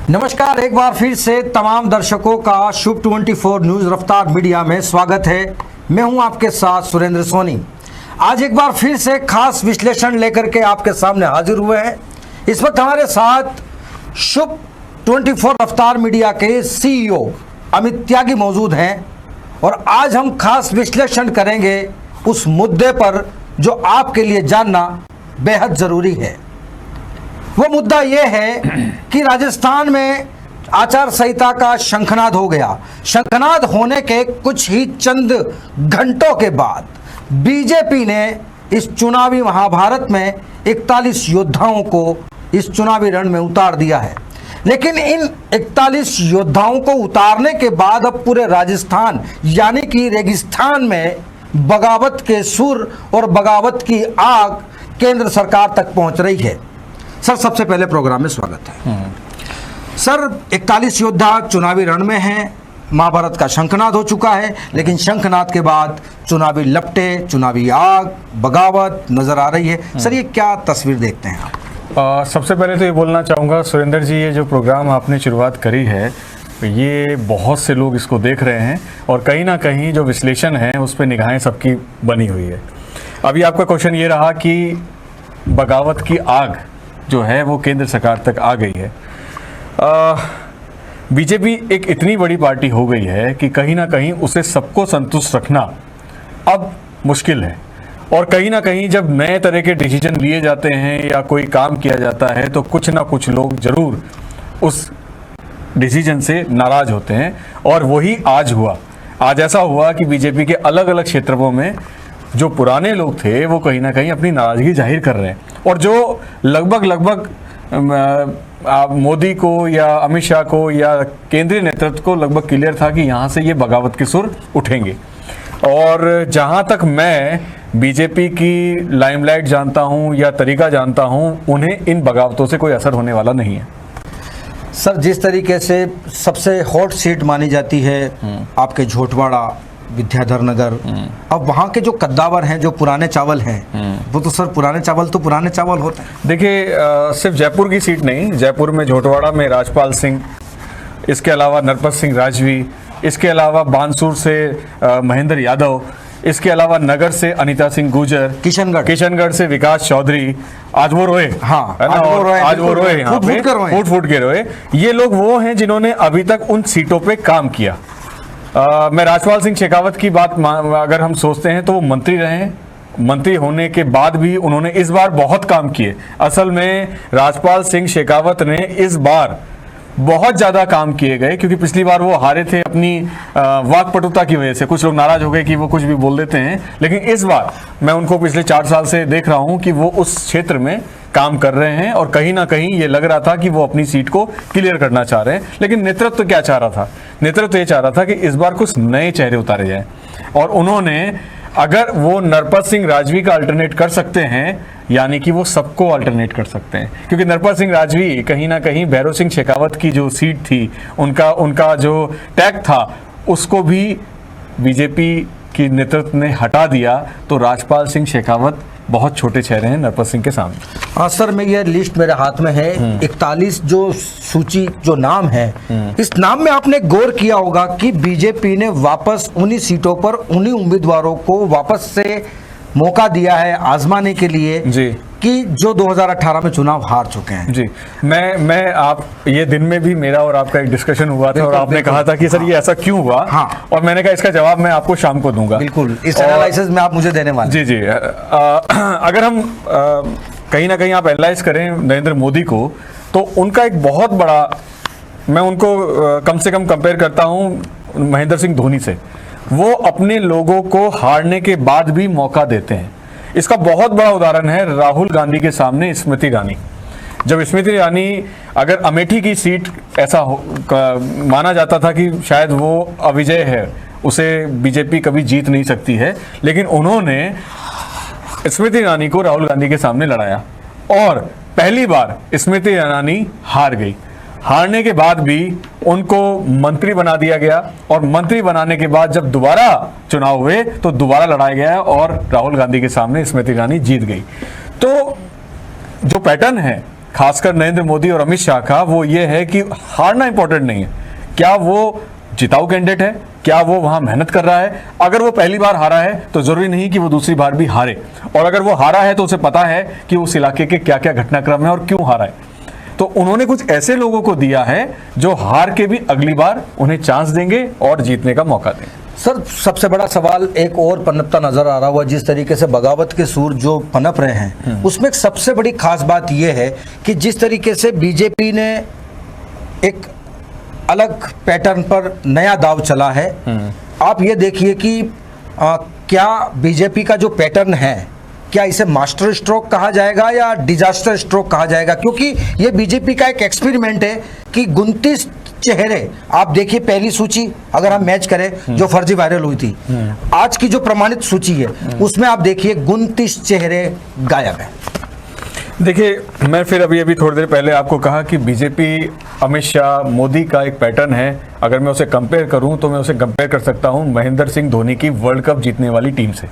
नमस्कार, एक बार फिर से तमाम दर्शकों का शुभ 24 न्यूज़ रफ्तार मीडिया में स्वागत है। मैं हूं आपके साथ सुरेंद्र सोनी। आज एक बार फिर से खास विश्लेषण लेकर के आपके सामने हाजिर हुए हैं। इस वक्त हमारे साथ शुभ 24 रफ्तार मीडिया के सीईओ अमित त्यागी मौजूद हैं और आज हम खास विश्लेषण करेंगे उस मुद्दे पर जो आपके लिए जानना बेहद ज़रूरी है। वो मुद्दा ये है कि राजस्थान में आचार संहिता का शंखनाद हो गया। शंखनाद होने के कुछ ही चंद घंटों के बाद बीजेपी ने इस चुनावी महाभारत में 41 योद्धाओं को इस चुनावी रण में उतार दिया है। लेकिन इन 41 योद्धाओं को उतारने के बाद अब पूरे राजस्थान यानी कि रेगिस्तान में बगावत के सुर और बगावत की आग केंद्र सरकार तक पहुंच रही है। सर, सबसे पहले प्रोग्राम में स्वागत है। सर, 41 योद्धा चुनावी रण में हैं। महाभारत का शंखनाद हो चुका है, लेकिन शंखनाद के बाद चुनावी लपटे, चुनावी आग, बगावत नजर आ रही है। सर, ये क्या तस्वीर देखते हैं आप? सबसे पहले तो ये बोलना चाहूँगा सुरेंद्र जी, ये जो प्रोग्राम आपने शुरुआत करी है ये बहुत से लोग इसको देख रहे हैं और कहीं ना कहीं जो विश्लेषण है उस पर निगाहें सबकी बनी हुई है। अभी आपका क्वेश्चन ये रहा कि बगावत की आग जो है वो केंद्र सरकार तक आ गई है। बीजेपी एक इतनी बड़ी पार्टी हो गई है कि कहीं ना कहीं उसे सबको संतुष्ट रखना अब मुश्किल है और कहीं ना कहीं जब नए तरह के डिसीजन लिए जाते हैं या कोई काम किया जाता है तो कुछ ना कुछ लोग ज़रूर उस डिसीजन से नाराज़ होते हैं और वही आज हुआ। आज ऐसा हुआ कि बीजेपी के अलग अलग क्षेत्रों में जो पुराने लोग थे वो कहीं ना कहीं अपनी नाराज़गी जाहिर कर रहे हैं और जो लगभग मोदी को या अमित शाह को या केंद्रीय नेतृत्व को लगभग क्लियर था कि यहाँ से ये बगावत के सुर उठेंगे। और जहाँ तक मैं बीजेपी की लाइमलाइट जानता हूँ या तरीका जानता हूँ, उन्हें इन बगावतों से कोई असर होने वाला नहीं है। सर, जिस तरीके से सबसे हॉट सीट मानी जाती है आपके झोटवाड़ा, विद्याधर नगर, अब वहाँ के जो कद्दावर हैं, जो पुराने चावल हैं, वो तो सर पुराने चावल होते हैं। देखिए, सिर्फ जयपुर की सीट नहीं, जयपुर में झोटवाड़ा में राजपाल सिंह, इसके अलावा नरपत सिंह राजवी, इसके अलावा बानसूर से महेंद्र यादव, इसके अलावा नगर से अनीता सिंह गुर्जर, किशनगढ़ से विकास चौधरी, आज वो रोए, हाँ, आज वो रोए, यहाँ पे फूट के रोए। ये लोग वो हैं जिन्होंने अभी तक उन सीटों पे काम किया। मैं राजपाल सिंह शेखावत की बात अगर हम सोचते हैं तो वो मंत्री रहे, मंत्री होने के बाद भी उन्होंने इस बार बहुत काम किए। असल में राजपाल सिंह शेखावत ने इस बार बहुत ज़्यादा काम किए गए क्योंकि पिछली बार वो हारे थे अपनी वाकपटुता की वजह से। कुछ लोग नाराज हो गए कि वो कुछ भी बोल देते हैं, लेकिन इस बार मैं उनको पिछले 4 साल से देख रहा हूँ कि वो उस क्षेत्र में काम कर रहे हैं और कहीं ना कहीं ये लग रहा था कि वो अपनी सीट को क्लियर करना चाह रहे हैं। लेकिन नेतृत्व क्या चाह रहा था? नेतृत्व ये चाह रहा था कि इस बार कुछ नए चेहरे उतारे जाएं और उन्होंने, अगर वो नरपत सिंह राजवी का अल्टरनेट कर सकते हैं, यानी कि वो सबको अल्टरनेट कर सकते हैं, क्योंकि नरपत सिंह राजवी कहीं ना कहीं भैरव सिंह शेखावत की जो सीट थी, उनका जो टैग था, उसको भी बीजेपी की नेतृत्व ने हटा दिया। तो राजपाल सिंह शेखावत बहुत छोटे चेहरे हैं नरपत सिंह के सामने। हाँ सर, मैं ये लिस्ट मेरे हाथ में है, 41 जो सूची जो नाम है, इस नाम में आपने गौर किया होगा कि बीजेपी ने वापस उन्हीं सीटों पर उन्हीं उम्मीदवारों को वापस से मौका दिया है आजमाने के लिए जी, कि जो 2018 में चुनाव हार चुके हैं। जी, मैं आप ये दिन में भी मेरा और आपका एक डिस्कशन हुआ था और आपने कहा था कि सर ये ऐसा क्यों हुआ, हाँ, और मैंने कहा इसका जवाब मैं आपको शाम को दूंगा। बिल्कुल, इस एनालिसिस में आप मुझे देने वाले। जी, अगर हम कहीं ना कहीं आप एनालाइज करें नरेंद्र मोदी को, तो उनका एक बहुत बड़ा, मैं उनको कम से कम कंपेयर करता हूँ महेंद्र सिंह धोनी से। वो अपने लोगों को हारने के बाद भी मौका देते हैं। इसका बहुत बड़ा उदाहरण है राहुल गांधी के सामने स्मृति ईरानी। जब स्मृति ईरानी, अगर अमेठी की सीट ऐसा माना जाता था कि शायद वो अविजय है, उसे बीजेपी कभी जीत नहीं सकती है, लेकिन उन्होंने स्मृति ईरानी को राहुल गांधी के सामने लड़ाया और पहली बार स्मृति ईरानी हार गई। हारने के बाद भी उनको मंत्री बना दिया गया और मंत्री बनाने के बाद जब दोबारा चुनाव हुए तो दोबारा लड़ाया गया और राहुल गांधी के सामने स्मृति ईरानी जीत गई। तो जो पैटर्न है खासकर नरेंद्र मोदी और अमित शाह का, वो ये है कि हारना इंपॉर्टेंट नहीं है। क्या वो जिताऊ कैंडिडेट है, क्या वो वहां मेहनत कर रहा है। अगर वो पहली बार हारा है तो जरूरी नहीं कि वो दूसरी बार भी हारे, और अगर वो हारा है तो उसे पता है कि उस इलाके के क्या क्या घटनाक्रम है और क्यों हारा है। तो उन्होंने कुछ ऐसे लोगों को दिया है जो हार के भी अगली बार उन्हें चांस देंगे और जीतने का मौका देंगे। सर, सबसे बड़ा सवाल एक और पनपता नजर आ रहा हुआ, जिस तरीके से बगावत के सूर जो पनप रहे हैं, उसमें एक सबसे बड़ी खास बात यह है कि जिस तरीके से बीजेपी ने एक अलग पैटर्न पर नया दाव चला है। आप ये देखिए कि क्या बीजेपी का जो पैटर्न है, क्या इसे मास्टर स्ट्रोक कहा जाएगा या डिजास्टर स्ट्रोक कहा जाएगा? क्योंकि ये बीजेपी का एक एक्सपेरिमेंट है कि 29 चेहरे, आप देखिए पहली सूची अगर हम मैच करें जो फर्जी वायरल हुई थी, आज की जो प्रमाणित सूची है उसमें आप देखिए 29 चेहरे गायब हैं। देखिए, मैं फिर अभी थोड़ी देर पहले आपको कहा कि बीजेपी, अमित शाह, मोदी का एक पैटर्न है। अगर मैं उसे कंपेयर करूं तो मैं उसे कंपेयर कर सकता हूं महेंद्र सिंह धोनी की वर्ल्ड कप जीतने वाली टीम से।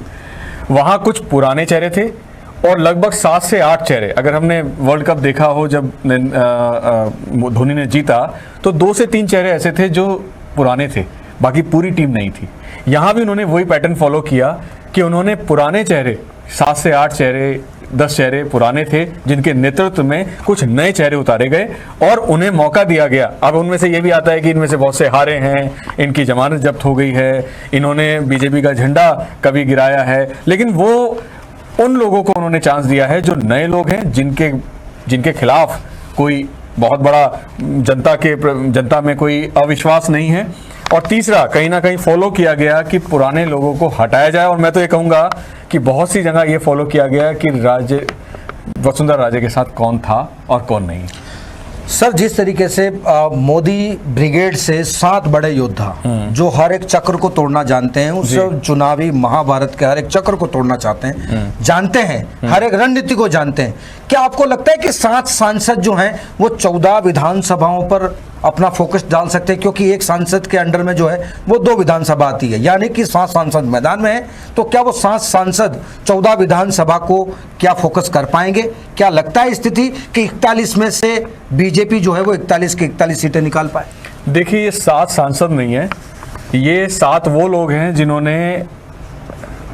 वहां कुछ पुराने चेहरे थे और लगभग 7 से 8 चेहरे। अगर हमने वर्ल्ड कप देखा हो जब धोनी ने जीता, तो 2 से 3 चेहरे ऐसे थे जो पुराने थे, बाकी पूरी टीम नहीं थी। यहाँ भी उन्होंने वही पैटर्न फॉलो किया कि उन्होंने पुराने चेहरे, 7 से 8 चेहरे, 10 चेहरे पुराने थे जिनके नेतृत्व में कुछ नए चेहरे उतारे गए और उन्हें मौका दिया गया। अब उनमें से ये भी आता है कि इनमें से बहुत से हारे हैं, इनकी जमानत जब्त हो गई है, इन्होंने बीजेपी का झंडा कभी गिराया है, लेकिन वो उन लोगों को उन्होंने चांस दिया है जो नए लोग हैं, जिनके खिलाफ कोई बहुत बड़ा जनता में कोई अविश्वास नहीं है। और तीसरा, कहीं ना कहीं फॉलो किया गया कि पुराने लोगों को हटाया जाए। और मैं तो ये कहूँगा कि बहुत सी जगह ये फॉलो किया गया कि वसुंधरा राजे के साथ कौन था और कौन नहीं। सर, जिस तरीके से मोदी ब्रिगेड से 7 बड़े योद्धा जो हर एक चक्र को तोड़ना जानते हैं, उस चुनावी महाभारत के हर एक चक्र को तोड़ना चाहते हैं, जानते हैं, हर एक रणनीति को जानते हैं, क्या आपको लगता है कि 7 सांसद जो हैं वो 14 विधानसभाओं पर अपना फोकस डाल सकते हैं? क्योंकि एक सांसद के अंडर में जो है वो 2 विधानसभा आती है, यानी कि 7 सांसद मैदान में है, तो क्या वो 7 सांसद 14 विधानसभा को क्या फोकस कर पाएंगे? क्या लगता है स्थिति कि 41 में से बीजेपी जो है वो 41 की 41 सीटें निकाल पाए? देखिए, ये 7 सांसद नहीं है, ये 7 वो लोग हैं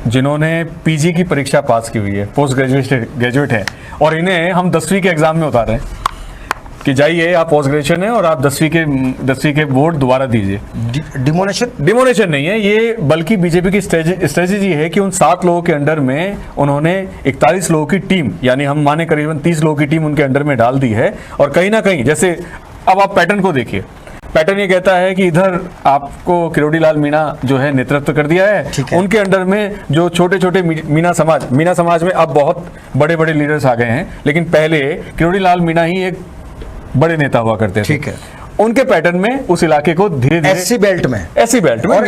जिन्होंने पीजी की परीक्षा पास की हुई है, पोस्ट ग्रेजुएट है, और इन्हें हम 10वीं के एग्जाम में उतार रहे हैं कि जाइए, आप पोस्ट ग्रेजुएशन है और आप 10वीं के बोर्ड दोबारा दीजिए। डिमोनेशन नहीं है ये, बल्कि बीजेपी की स्ट्रेटेजी है कि उन 7 लोगों के अंडर में उन्होंने 41 लोगों की टीम, यानी हम माने करीबन 30 लोगों की टीम उनके अंडर में डाल दी है। और कहीं ना कहीं, जैसे अब आप पैटर्न को देखिए, पैटर्न ये कहता है कि इधर आपको किरोड़ी लाल मीणा जो है नेतृत्व कर दिया है, उनके अंडर में जो छोटे छोटे मीणा समाज में अब बहुत बड़े बड़े लीडर्स आ गए हैं, लेकिन पहले किरोड़ी लाल मीणा ही एक बड़े नेता हुआ करते थे। ठीक है, उनके पैटर्न में उस इलाके को धीरे धीरे एससी बेल्ट में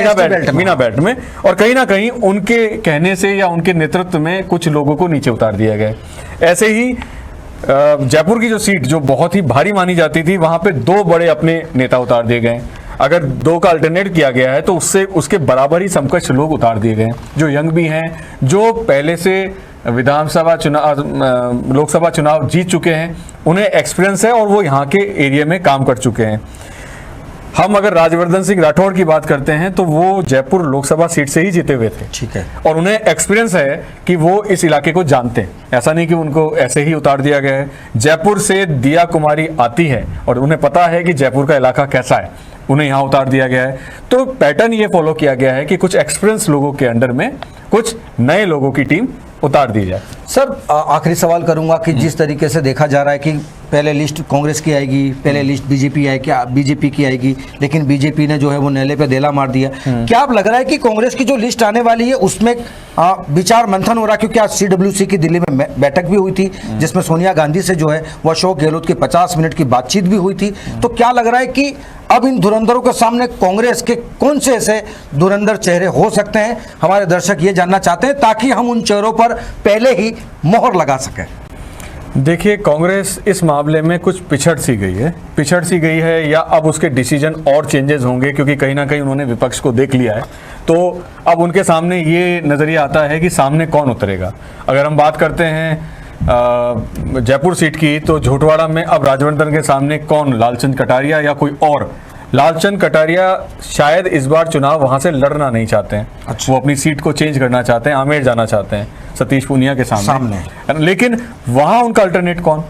मीना बेल्ट में, और कहीं ना कहीं उनके कहने से या उनके नेतृत्व में कुछ लोगों को नीचे उतार दिया गया। ऐसे ही जयपुर की जो सीट जो बहुत ही भारी मानी जाती थी, वहां पे 2 बड़े अपने नेता उतार दिए गए। अगर 2 का अल्टरनेट किया गया है तो उसके बराबर ही समकक्ष लोग उतार दिए गए, जो यंग भी हैं, जो पहले से विधानसभा चुनाव, लोकसभा चुनाव जीत चुके हैं, उन्हें एक्सपीरियंस है और वो यहाँ के एरिया में काम कर चुके हैं। हम अगर राज्यवर्धन सिंह राठौड़ की बात करते हैं तो वो जयपुर लोकसभा सीट से ही जीते हुए थे। ठीक है, और उन्हें एक्सपीरियंस है कि वो इस इलाके को जानते हैं, ऐसा नहीं कि उनको ऐसे ही उतार दिया गया है। जयपुर से दिया कुमारी आती है और उन्हें पता है कि जयपुर का इलाका कैसा है, उन्हें यहाँ उतार दिया गया है। तो पैटर्न ये फॉलो किया गया है कि कुछ एक्सपीरियंस लोगों के अंडर में कुछ नए लोगों की टीम उतार दी जाए। सर, आखिरी सवाल करूंगा कि जिस तरीके से देखा जा रहा है कि पहले लिस्ट कांग्रेस की आएगी, पहले लिस्ट बीजेपी की आएगी, लेकिन बीजेपी ने जो है वो नेले पे देला मार दिया। क्या आप लग रहा है कि कांग्रेस की जो लिस्ट आने वाली है उसमें विचार मंथन हो रहा है? क्योंकि आज CWC की दिल्ली में बैठक भी हुई थी जिसमें सोनिया गांधी से जो है वो अशोक गहलोत की 50 मिनट की बातचीत भी हुई थी। तो क्या लग रहा है कि अब इन धुरंधरों के सामने कांग्रेस के कौन से ऐसे धुरंधर चेहरे हो सकते हैं? हमारे दर्शक ये जानना चाहते हैं ताकि हम उन चेहरों पर पहले ही मोहर लगा सकें। देखिए, कांग्रेस इस मामले में कुछ पिछड़ सी गई है या अब उसके डिसीजन और चेंजेस होंगे, क्योंकि कहीं ना कहीं उन्होंने विपक्ष को देख लिया है। तो अब उनके सामने ये नज़रिया आता है कि सामने कौन उतरेगा। अगर हम बात करते हैं जयपुर सीट की, तो झोटवाड़ा में अब राजवर्धन के सामने कौन, लालचंद कटारिया या कोई और? लालचंद कटारिया शायद इस बार चुनाव वहां से लड़ना नहीं चाहते हैं। अच्छा। वो अपनी सीट को चेंज करना चाहते हैं, आमेर जाना चाहते हैं सतीश पूनिया के सामने। लेकिन वहां उनका अल्टरनेट कौन?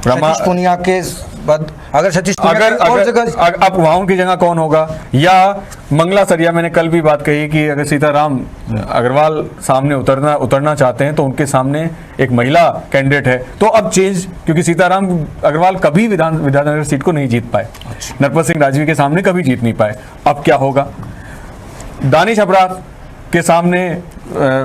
सतीश पूनिया के बाद अगर सतीश पूनिया की और जगह अब वहां की जगह कौन होगा? या मंगला सरिया, मैंने कल भी बात कही कि अगर सीताराम अग्रवाल सामने उतरना चाहते हैं तो उनके सामने एक महिला कैंडिडेट है, तो अब चेंज, क्योंकि सीताराम अग्रवाल कभी विधाननगर सीट को नहीं जीत पाए, नरपत सिंह राजवी के सामने कभी जीत नहीं पाए। अब क्या होगा? दानिश अबरार के सामने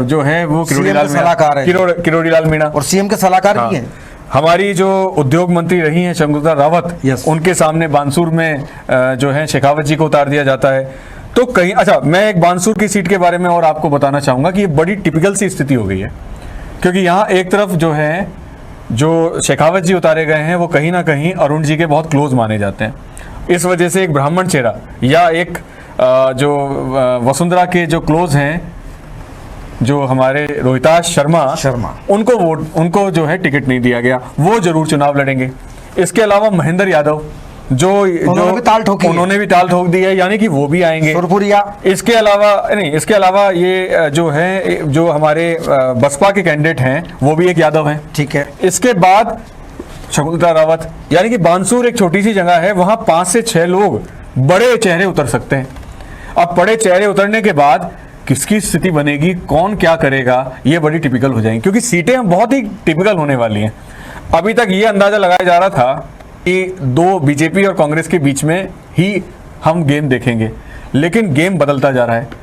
जो है वो किरोड़ी लाल मीणा और सीएम के सलाहकार भी हैं। हमारी जो उद्योग मंत्री रही हैं शंकुतला रावत, उनके सामने बानसूर में जो है शेखावत जी को उतार दिया जाता है। तो कहीं, अच्छा, मैं एक बानसूर की सीट के बारे में और आपको बताना चाहूंगा कि ये बड़ी टिपिकल सी स्थिति हो गई है, क्योंकि यहाँ एक तरफ जो है जो शेखावत जी उतारे गए हैं वो कहीं ना कहीं अरुण जी के बहुत क्लोज माने जाते हैं। इस वजह से एक ब्राह्मण चेहरा या एक जो वसुंधरा के जो क्लोज हैं, जो हमारे रोहिताश शर्मा उनको जो है टिकट नहीं दिया गया, वो जरूर चुनाव लड़ेंगे। इसके अलावा महेंद्र यादव उन्होंने भी ताल ठोक दी है, यानी कि वो भी आएंगे। इसके अलावा ये जो हमारे बसपा के कैंडिडेट हैं वो भी एक यादव हैं। ठीक है। इसके बाद शकुंतला रावत, यानी कि बानसूर एक छोटी सी जगह है, वहां 5 से 6 लोग बड़े चेहरे उतर सकते हैं। अब बड़े चेहरे उतरने के बाद किसकी स्थिति बनेगी, कौन क्या करेगा, ये बड़ी टिपिकल हो जाएंगी, क्योंकि सीटें बहुत ही टिपिकल होने वाली हैं। अभी तक ये अंदाजा लगाया जा रहा था कि 2 बीजेपी और कांग्रेस के बीच में ही हम गेम देखेंगे, लेकिन गेम बदलता जा रहा है।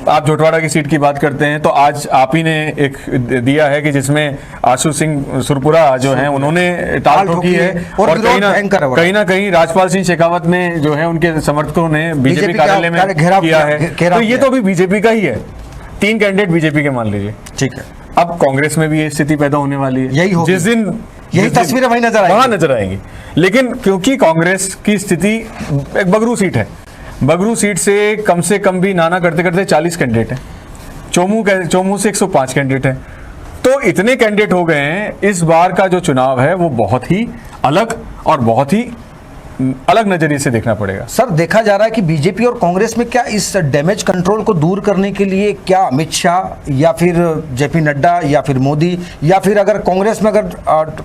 आप झोटवाड़ा की सीट की बात करते हैं तो आज आप ही ने एक दिया है कि जिसमें आशु सिंह सुरपुरा जो हैं उन्होंने टाल ठोकी है, और कहीं ना कहीं राजपाल सिंह शेखावत ने जो है उनके समर्थकों ने बीजेपी कार्यालय में किया है। तो ये तो अभी बीजेपी का ही है, 3 कैंडिडेट बीजेपी के मान लीजिए। ठीक है। अब कांग्रेस में भी ये स्थिति पैदा होने वाली है, यही जिस दिन यही तस्वीरें वहीं नजर आएंगी। लेकिन क्योंकि कांग्रेस की स्थिति एक बगरू सीट है, बगरू सीट से कम भी नाना करते करते 40 कैंडिडेट हैं, चोमू से 105 कैंडिडेट हैं, तो इतने कैंडिडेट हो गए हैं। इस बार का जो चुनाव है वो बहुत ही अलग और बहुत ही अलग नजरिए से देखना पड़ेगा। सर, देखा जा रहा है कि बीजेपी और कांग्रेस में क्या इस डैमेज कंट्रोल को दूर करने के लिए क्या अमित शाह या फिर जेपी नड्डा या फिर मोदी, या फिर अगर कांग्रेस में अगर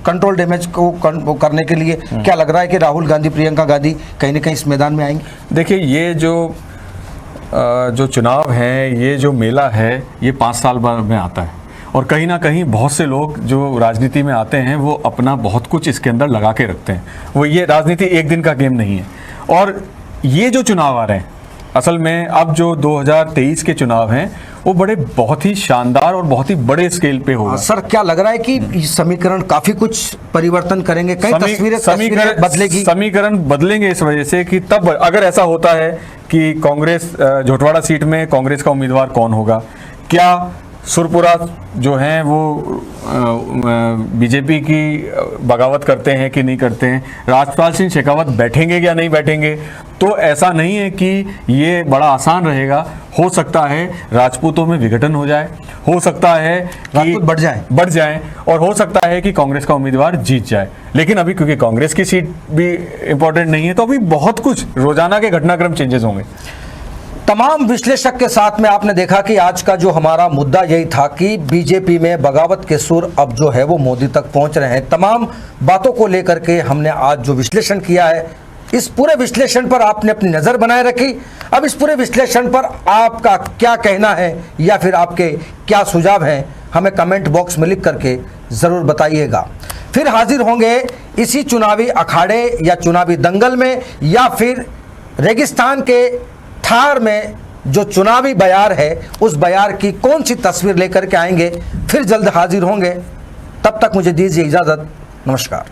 कंट्रोल डैमेज को करने के लिए क्या लग रहा है कि राहुल गांधी, प्रियंका गांधी कहीं ना कहीं इस मैदान में आएंगे? देखिए, ये जो चुनाव है, ये जो मेला है, ये 5 साल बाद में आता है, और कहीं ना कहीं बहुत से लोग जो राजनीति में आते हैं वो अपना बहुत कुछ इसके अंदर लगा के रखते हैं। वो, ये राजनीति एक दिन का गेम नहीं है। और ये जो चुनाव आ रहे हैं, असल में अब जो 2023 के चुनाव हैं वो बहुत ही शानदार और बहुत ही बड़े स्केल पे होगा। सर, क्या लग रहा है कि समीकरण काफी कुछ परिवर्तन करेंगे, कई तस्वीरें बदलेगी? समीकरण बदलेंगे इस वजह से कि तब अगर ऐसा होता है कि कांग्रेस झोटवाड़ा सीट में कांग्रेस का उम्मीदवार कौन होगा, क्या सुरपुरा जो हैं वो बीजेपी की बगावत करते हैं कि नहीं करते हैं, राजपाल सिंह शेखावत बैठेंगे या नहीं बैठेंगे, तो ऐसा नहीं है कि ये बड़ा आसान रहेगा। हो सकता है राजपूतों में विघटन हो जाए, हो सकता है कि बढ़ जाए और हो सकता है कि कांग्रेस का उम्मीदवार जीत जाए। लेकिन अभी क्योंकि कांग्रेस की सीट भी इंपॉर्टेंट नहीं है, तो अभी बहुत कुछ रोजाना के घटनाक्रम चेंजेस होंगे। तमाम विश्लेषक के साथ में आपने देखा कि आज का जो हमारा मुद्दा यही था कि बीजेपी में बगावत के सुर अब जो है वो मोदी तक पहुंच रहे हैं। तमाम बातों को लेकर के हमने आज जो विश्लेषण किया है, इस पूरे विश्लेषण पर आपने अपनी नज़र बनाए रखी। अब इस पूरे विश्लेषण पर आपका क्या कहना है या फिर आपके क्या सुझाव हैं, हमें कमेंट बॉक्स में लिख करके ज़रूर बताइएगा। फिर हाजिर होंगे इसी चुनावी अखाड़े या चुनावी दंगल में, या फिर रेगिस्तान के थार में जो चुनावी बयार है उस बयार की कौन सी तस्वीर लेकर के आएंगे। फिर जल्द हाजिर होंगे, तब तक मुझे दीजिए इजाज़त। नमस्कार।